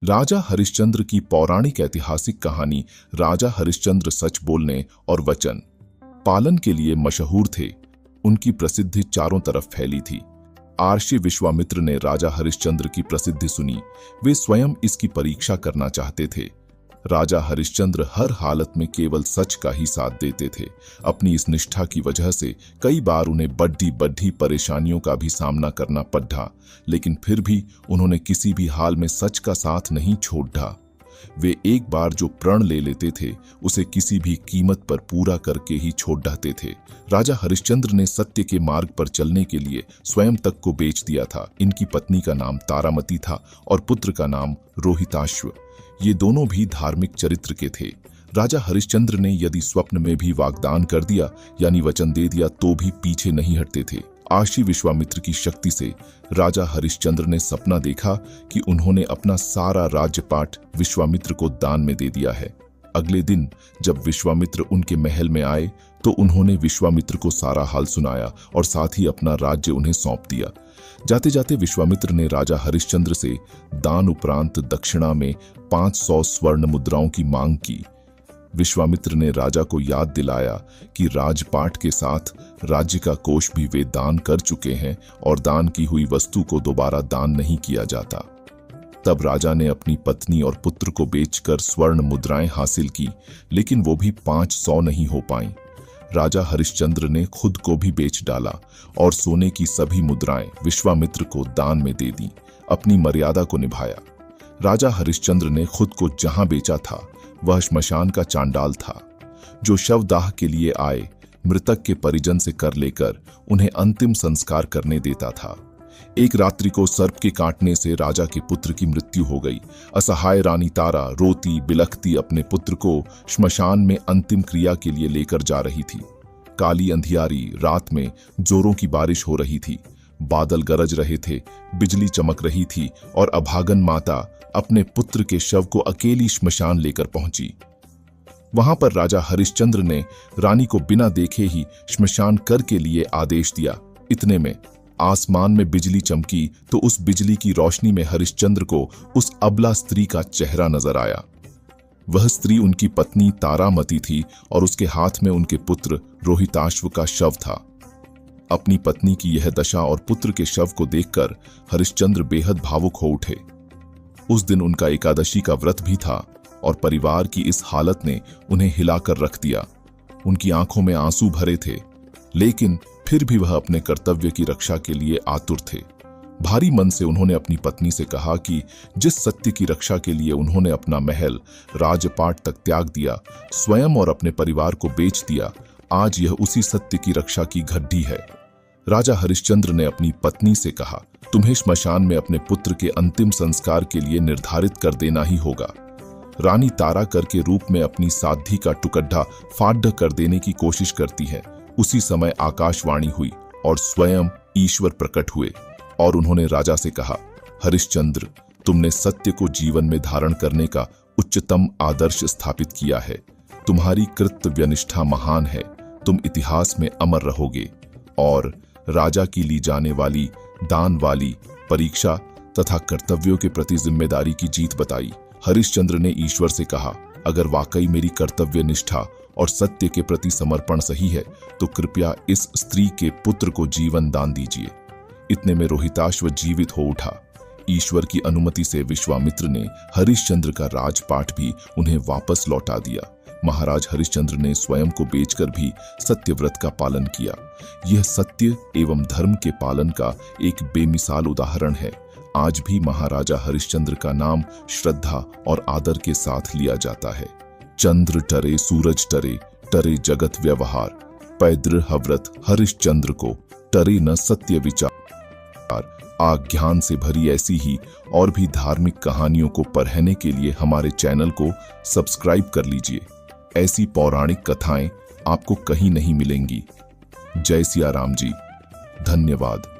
राजा हरिश्चंद्र की पौराणिक ऐतिहासिक कहानी। राजा हरिश्चंद्र सच बोलने और वचन पालन के लिए मशहूर थे। उनकी प्रसिद्धि चारों तरफ फैली थी। आर्षि विश्वामित्र ने राजा हरिश्चंद्र की प्रसिद्धि सुनी। वे स्वयं इसकी परीक्षा करना चाहते थे। राजा हरिश्चंद्र हर हालत में केवल सच का ही साथ देते थे। अपनी इस निष्ठा की वजह से कई बार उन्हें बड्ढी बड्ढी परेशानियों का भी सामना करना पड़ा, लेकिन फिर भी उन्होंने किसी भी हाल में सच का साथ नहीं छोड़ा। वे एक बार जो प्रण ले लेते थे उसे किसी भी कीमत पर पूरा करके ही छोड़ देते थे। राजा हरिश्चंद्र ने सत्य के मार्ग पर चलने के लिए स्वयं तक को बेच दिया था। इनकी पत्नी का नाम तारामती था और पुत्र का नाम रोहिताश्व। ये दोनों भी धार्मिक चरित्र के थे। राजा हरिश्चंद्र ने यदि स्वप्न में भी वाग्दान कर दिया यानी वचन दे दिया तो भी पीछे नहीं हटते थे। आर्षि विश्वामित्र की शक्ति से राजा हरिश्चंद्र ने सपना देखा कि उन्होंने अपना सारा राज्यपाट विश्वामित्र को दान में दे दिया है। अगले दिन जब विश्वामित्र उनके महल में आए तो उन्होंने विश्वामित्र को सारा हाल सुनाया और साथ ही अपना राज्य उन्हें सौंप दिया। जाते जाते विश्वामित्र ने राजा हरिश्चंद्र से दान उपरांत दक्षिणा में 500 स्वर्ण मुद्राओं की मांग की। विश्वामित्र ने राजा को याद दिलाया कि राजपाट के साथ राज्य का कोष भी वे दान कर चुके हैं और दान की हुई वस्तु को दोबारा दान नहीं किया जाता। तब राजा ने अपनी पत्नी और पुत्र को बेचकर स्वर्ण मुद्राएं हासिल की, लेकिन वो भी 500 नहीं हो पाईं। राजा हरिश्चंद्र ने खुद को भी बेच डाला और सोने की सभी मुद्राएं विश्वामित्र को दान में दे दी। अपनी मर्यादा को निभाया। राजा हरिश्चंद्र ने खुद को जहां बेचा था वह श्मशान का चांडाल था, जो शवदाह के लिए आए मृतक के परिजन से कर लेकर उन्हें अंतिम संस्कार करने देता था। एक रात्रि को सर्प के काटने से राजा के पुत्र की मृत्यु हो गई। असहाय रानी तारा रोती बिलखती अपने पुत्र को श्मशान में अंतिम क्रिया के लिए लेकर जा रही थी। काली अंधियारी रात में जोरों की बारिश हो रही थी। बादल गरज रहे थे, बिजली चमक रही थी और अभागन माता अपने पुत्र के शव को अकेली श्मशान लेकर पहुंची। वहां पर राजा हरिश्चंद्र ने रानी को बिना देखे ही श्मशान कर के लिए आदेश दिया। इतने में आसमान में बिजली चमकी तो उस बिजली की रोशनी में हरिश्चंद्र को उस अबला स्त्री का चेहरा नजर आया। वह स्त्री उनकी पत्नी तारामती थी और उसके हाथ में उनके पुत्र रोहिताश्व का शव था। अपनी पत्नी की यह दशा और पुत्र के शव को देखकर हरिश्चंद्र बेहद भावुक हो उठे। उस दिन उनका एकादशी का व्रत भी था और परिवार की इस हालत ने उन्हें हिलाकर रख दिया। उनकी आंखों में आंसू भरे थे, लेकिन फिर भी वह अपने कर्तव्य की रक्षा के लिए आतुर थे। भारी मन से उन्होंने अपनी पत्नी से कहा कि जिस सत्य की रक्षा के लिए उन्होंने अपना महल राजपाट तक त्याग दिया, स्वयं और अपने परिवार को बेच दिया, आज यह उसी सत्य की रक्षा की घड्डी है। राजा हरिश्चंद्र ने अपनी पत्नी से कहा, तुम्हें श्मशान में अपने पुत्र के अंतिम संस्कार के लिए निर्धारित कर देना ही होगा। रानी तारा कर के रूप में अपनी साध्वी का टुकड्ढा फाड़ कर देने की कोशिश करती है। उसी समय आकाशवाणी हुई और स्वयं ईश्वर प्रकट हुए और उन्होंने राजा से कहा, हरिश्चंद्र, तुमने सत्य को जीवन में धारण करने का उच्चतम आदर्श स्थापित किया है। तुम्हारी कर्तव्य निष्ठा महान है। तुम इतिहास में अमर रहोगे। और राजा की ली जाने वाली दान वाली परीक्षा तथा कर्तव्यों के प्रति जिम्मेदारी की जीत बताई। हरिश्चंद्र ने ईश्वर से कहा, अगर वाकई मेरी कर्तव्य निष्ठा और सत्य के प्रति समर्पण सही है तो कृपया इस स्त्री के पुत्र को जीवन दान दीजिए। इतने में रोहिताश्व जीवित हो उठा। ईश्वर की अनुमति से विश्वामित्र ने हरिश्चंद्र का राजपाट भी उन्हें वापस लौटा दिया। महाराज हरिश्चंद्र ने स्वयं को बेचकर भी सत्यव्रत का पालन किया। यह सत्य एवं धर्म के पालन का एक बेमिसाल उदाहरण है। आज भी महाराजा हरिश्चंद्र का नाम श्रद्धा और आदर के साथ लिया जाता है। चंद्र टरे सूरज टरे, टरे जगत व्यवहार, पैदृ हव्रत हरिश्चंद्र को, टरे न सत्य विचार। आज्ञान से भरी ऐसी ही और भी धार्मिक कहानियों को पढ़ने के लिए हमारे चैनल को सब्सक्राइब कर लीजिए। ऐसी पौराणिक कथाएं आपको कहीं नहीं मिलेंगी। जय सिया राम जी। धन्यवाद।